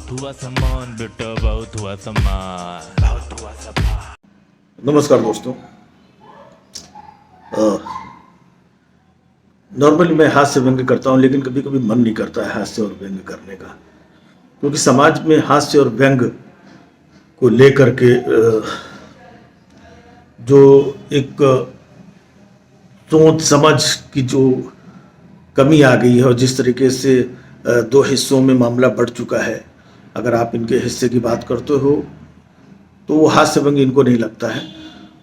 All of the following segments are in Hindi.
बहुत हुआ सम्मान बेटा, बहुत हुआ सम्मान, बहुत हुआ सम्मान। नमस्कार दोस्तों। नॉर्मली मैं हास्य व्यंग्य करता हूं, लेकिन कभी कभी मन नहीं करता है हास्य और व्यंग्य करने का, क्योंकि समाज में हास्य और व्यंग्य को लेकर के जो एक सोच समझ की जो कमी आ गई है, और जिस तरीके से दो हिस्सों में मामला बढ़ चुका है। अगर आप इनके हिस्से की बात करते हो तो वो हास्य व्यंग्य इनको नहीं लगता है,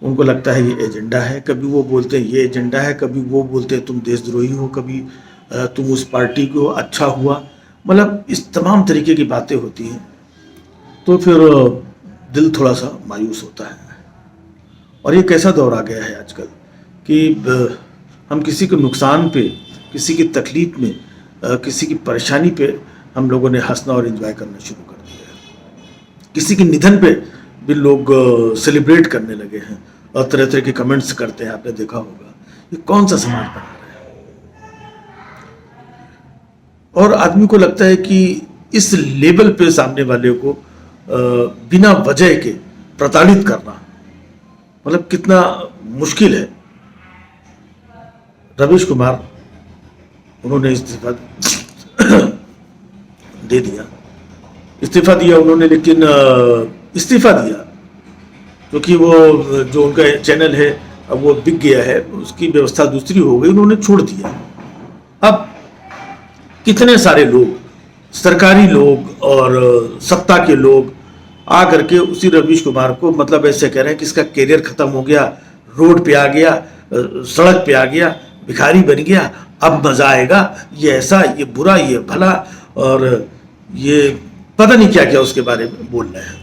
उनको लगता है ये एजेंडा है। कभी वो बोलते हैं ये एजेंडा है, कभी वो बोलते हैं तुम देशद्रोही हो, कभी तुम उस पार्टी को अच्छा हुआ, मतलब इस तमाम तरीके की बातें होती हैं। तो फिर दिल थोड़ा सा मायूस होता है। और ये कैसा दौर आ गया है आजकल कि हम किसी के नुकसान पे, किसी की तकलीफ में, किसी की परेशानी पे हम लोगों ने हंसना और एंजॉय करना शुरू कर दिया है। किसी के निधन पे भी लोग सेलिब्रेट करने लगे हैं और तरह तरह के कमेंट्स करते हैं। आपने देखा होगा, ये कौन सा समाज बना रहे हैं। और आदमी को लगता है कि इस लेवल पे सामने वाले को बिना वजह के प्रताड़ित करना मतलब कितना मुश्किल है। रवीश कुमार, उन्होंने इस्तीफा दे दिया, इस्तीफा दिया उन्होंने, लेकिन इस्तीफा दिया क्योंकि वो जो उनका चैनल है अब वो बिक गया है, उसकी व्यवस्था दूसरी हो गई, उन्होंने छोड़ दिया। अब कितने सारे लोग, सरकारी लोग और सत्ता के लोग आ करके उसी रवीश कुमार को मतलब ऐसे कह रहे हैं कि इसका करियर खत्म हो गया, रोड पे आ गया, सड़क पे आ गया, भिखारी बन गया, अब मजा आएगा, ये ऐसा, ये बुरा, ये भला, और ये पता नहीं क्या क्या उसके बारे में बोल रहे हैं।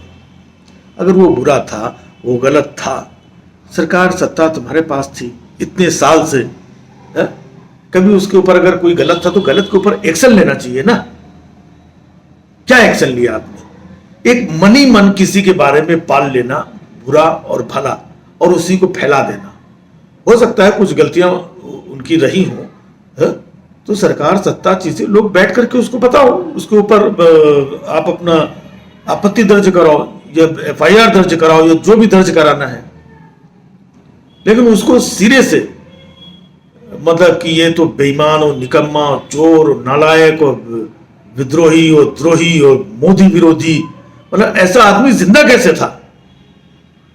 अगर वो बुरा था, वो गलत था, सरकार सत्ता तुम्हारे पास थी इतने साल से, है? कभी उसके ऊपर अगर कोई गलत था तो गलत के ऊपर एक्शन लेना चाहिए ना। क्या एक्शन लिया आपने? एक मनी मन किसी के बारे में पाल लेना, बुरा और भला, और उसी को फैला देना। हो सकता है कुछ गलतियां उनकी रही हो, तो सरकार सत्ता चीजें, लोग बैठ करके उसको बताओ, उसके ऊपर आप अपना आपत्ति दर्ज कराओ या FIR दर्ज कराओ या जो भी दर्ज कराना है, लेकिन उसको सिरे से मतलब कि ये तो बेईमान और निकम्मा और चोर और नालायक और विद्रोही और द्रोही और मोदी विरोधी, मतलब ऐसा आदमी जिंदा कैसे था,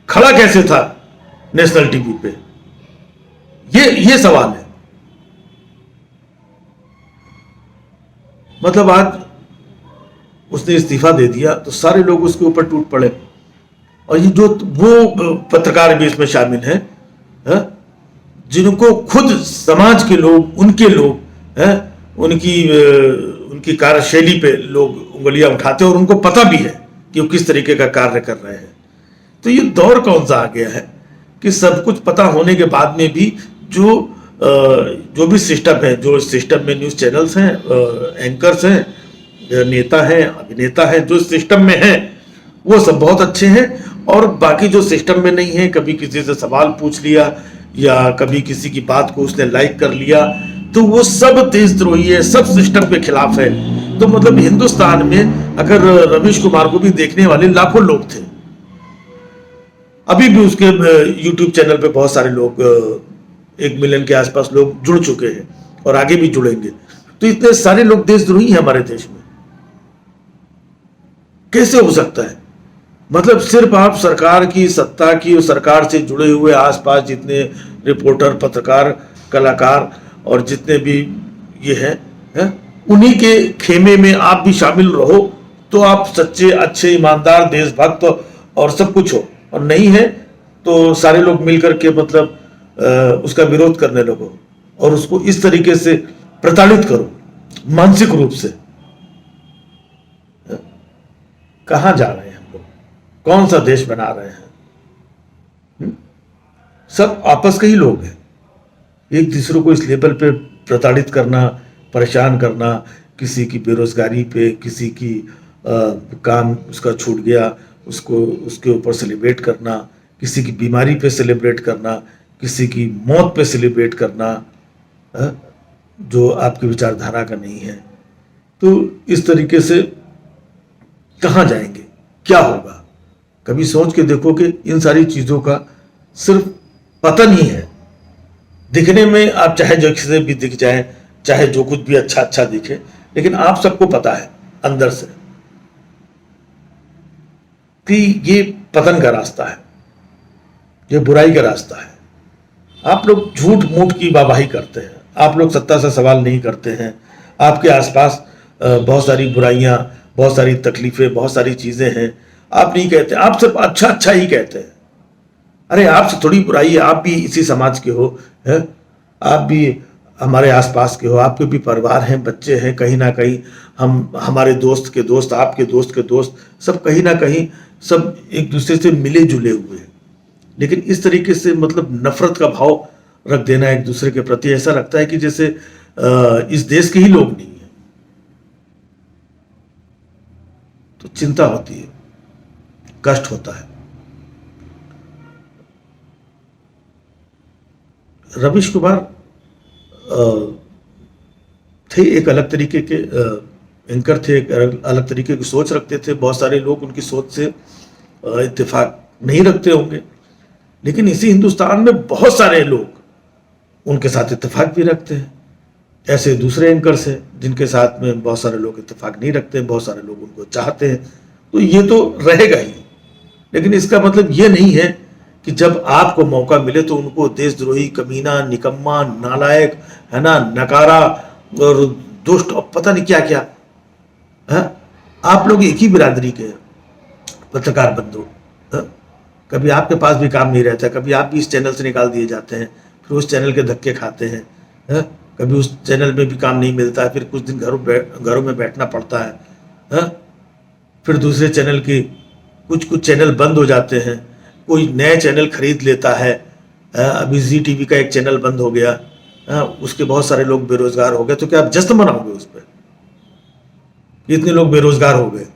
खड़ा कैसे था नेशनल टीवी पे? ये सवाल है। मतलब आज उसने इस्तीफा दे दिया तो सारे लोग उसके ऊपर टूट पड़े, और ये जो वो पत्रकार भी इसमें शामिल हैं, जिनको खुद समाज के लोग, उनके लोग हैं, उनकी कार्यशैली पे लोग उंगलियां उठाते हैं और उनको पता भी है कि वो किस तरीके का कार्य कर रहे हैं। तो ये दौर कौन सा आ गया है कि सब कुछ पता होने के बाद में भी जो भी सिस्टम है, जो सिस्टम में न्यूज चैनल्स हैं, एंकर्स हैं, नेता हैं, अभिनेता हैं, जो सिस्टम में हैं वो सब बहुत अच्छे हैं, और बाकी जो सिस्टम में नहीं है, कभी किसी से सवाल पूछ लिया या कभी किसी की बात को उसने लाइक कर लिया, तो वो सब देशद्रोही है, सब सिस्टम के खिलाफ है। तो मतलब हिंदुस्तान में अगर रवीश कुमार को भी देखने वाले लाखों लोग थे, अभी भी उसके YouTube चैनल पे बहुत सारे लोग, 1 मिलियन के आसपास लोग जुड़ चुके हैं और आगे भी जुड़ेंगे, तो इतने सारे लोग देशद्रोही हैं हमारे देश में, कैसे हो सकता है? मतलब सिर्फ आप सरकार की, सत्ता की और सरकार से जुड़े हुए आसपास जितने रिपोर्टर, पत्रकार, कलाकार और जितने भी ये हैं, उन्हीं के खेमे में आप भी शामिल रहो तो आप सच्चे, अच्छे, ईमानदार, देशभक्त और सब कुछ हो, और नहीं है तो सारे लोग मिलकर के मतलब उसका विरोध करने लगो और उसको इस तरीके से प्रताड़ित करो मानसिक रूप से। कहां जा रहे हैं हम लोग? कौन सा देश बना रहे हैं? सब आपस के ही लोग हैं। एक दूसरे को इस लेवल पे प्रताड़ित करना, परेशान करना, किसी की बेरोजगारी पे, किसी की काम उसका छूट गया उसको उसके ऊपर सेलिब्रेट करना, किसी की बीमारी पे सेलिब्रेट करना, किसी की मौत पे सेलिब्रेट करना, जो आपकी विचारधारा का नहीं है। तो इस तरीके से कहाँ जाएंगे, क्या होगा? कभी सोच के देखो कि इन सारी चीजों का सिर्फ पतन ही है। दिखने में आप चाहे जैसे भी दिख जाए, चाहे जो कुछ भी अच्छा अच्छा दिखे, लेकिन आप सबको पता है अंदर से कि ये पतन का रास्ता है, ये बुराई का रास्ता है। आप लोग झूठ मूठ की वाहवाही करते हैं, आप लोग सत्ता से सवाल नहीं करते हैं। आपके आसपास बहुत सारी बुराइयां, बहुत सारी तकलीफें, बहुत सारी चीजें हैं, आप नहीं कहते, आप सिर्फ अच्छा अच्छा ही कहते हैं। अरे आपसे थोड़ी बुराई है, आप भी इसी समाज के हो, है? आप भी हमारे आसपास के हो, आपके भी परिवार हैं, बच्चे हैं, कहीं ना कहीं हम, हमारे दोस्त के दोस्त, आपके दोस्त के दोस्त, सब कहीं ना कहीं सब एक दूसरे से मिले जुले हुए हैं। लेकिन इस तरीके से मतलब नफरत का भाव रख देना एक दूसरे के प्रति, ऐसा लगता है कि जैसे इस देश के ही लोग नहीं है। तो चिंता होती है, कष्ट होता है। रवीश कुमार थे एक अलग तरीके के एंकर थे, एक अलग तरीके की सोच रखते थे। बहुत सारे लोग उनकी सोच से इत्तेफाक नहीं रखते होंगे, लेकिन इसी हिंदुस्तान में बहुत सारे लोग उनके साथ इत्तेफाक भी रखते हैं। ऐसे दूसरे एंकर्स हैं जिनके साथ में बहुत सारे लोग इत्तेफाक नहीं रखते हैं, बहुत सारे लोग उनको चाहते हैं। तो ये तो रहेगा ही, लेकिन इसका मतलब ये नहीं है कि जब आपको मौका मिले तो उनको देशद्रोही, कमीना, निकम्मा, नालायक, है ना, नकारा और दुष्ट और पता नहीं क्या क्या है। आप लोग एक ही बिरादरी के पत्रकार बंधु, कभी आपके पास भी काम नहीं रहता, कभी आप भी इस चैनल से निकाल दिए जाते हैं, फिर उस चैनल के धक्के खाते हैं, कभी उस चैनल में भी काम नहीं मिलता है, फिर कुछ दिन घरों में बैठना पड़ता है, फिर दूसरे चैनल की कुछ चैनल बंद हो जाते हैं, कोई नए चैनल खरीद लेता है। अभी जी टीवी का एक चैनल बंद हो गया, उसके बहुत सारे लोग बेरोजगार हो गए। तो क्या आप जश्न मनाओगे उस पर? इतने लोग बेरोजगार हो गए,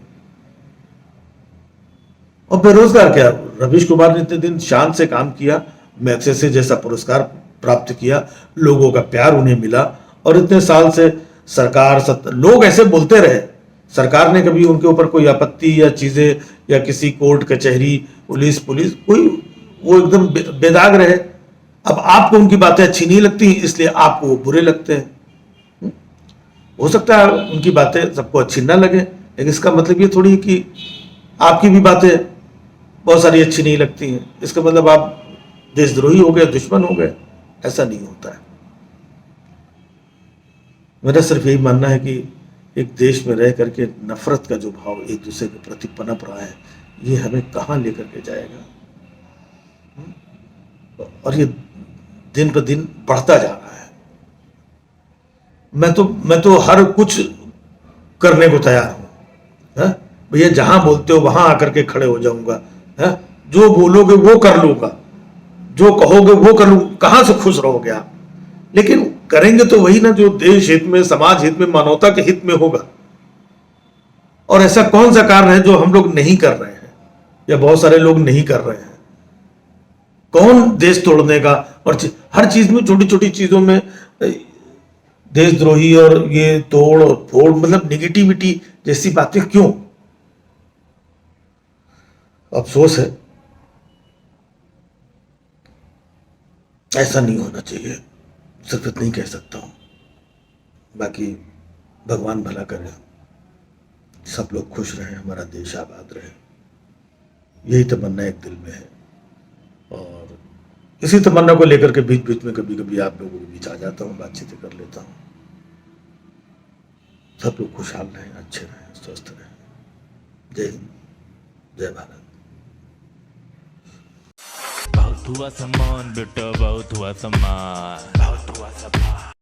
और बेरोजगार क्या, रवीश कुमार ने इतने दिन शान से काम किया, मैग्सेसे जैसा पुरस्कार प्राप्त किया, लोगों का प्यार उन्हें मिला, और इतने साल से सरकार लोग ऐसे बोलते रहे, सरकार ने कभी उनके ऊपर कोई आपत्ति या चीजें, या किसी कोर्ट कचहरी, पुलिस कोई, वो एकदम बेदाग रहे। अब आपको उनकी बातें अच्छी नहीं लगती, इसलिए आपको वो बुरे लगते हैं। हो सकता है उनकी बातें सबको अच्छी ना लगे, लेकिन इसका मतलब ये थोड़ी कि आपकी भी बातें बहुत सारी अच्छी नहीं लगती हैं, इसका मतलब आप देशद्रोही हो गए, दुश्मन हो गए। ऐसा नहीं होता है। मेरा सिर्फ यही मानना है कि एक देश में रह करके नफरत का जो भाव एक दूसरे के प्रति पनप रहा है, ये हमें कहाँ लेकर के जाएगा, और ये दिन पर दिन बढ़ता जा रहा है। मैं तो हर कुछ करने को तैयार हूं, भैया जहां बोलते हो वहां आकर के खड़े हो जाऊंगा, जो बोलोगे वो कर लूंगा, जो कहोगे वो कर लूंगा। कहां से खुश रहोगे आप? लेकिन करेंगे तो वही ना जो देश हित में, समाज हित में, मानवता के हित में होगा। और ऐसा कौन सा कार्य है जो हम लोग नहीं कर रहे हैं, या बहुत सारे लोग नहीं कर रहे हैं? कौन देश तोड़ने का, और हर चीज में, छोटी छोटी चीजों में देशद्रोही और ये तोड़ और फोड़, मतलब निगेटिविटी जैसी बातें क्यों? अफसोस है, ऐसा नहीं होना चाहिए। सिर्फ इतना ही कह सकता हूं, बाकी भगवान भला करे, सब लोग खुश रहें, हमारा देश आबाद रहे, यही तमन्ना एक दिल में है। और इसी तमन्ना को लेकर के बीच बीच में कभी कभी आप लोगों के बीच आ जाता हूँ, बातचीत कर लेता हूँ। सब लोग खुशहाल रहें, अच्छे रहें, स्वस्थ रहें। जय हिंद, जय भारत। बहुत हुआ सम्मान बेटा, बहुत हुआ सम्मान, बहुत हुआ सम्मान।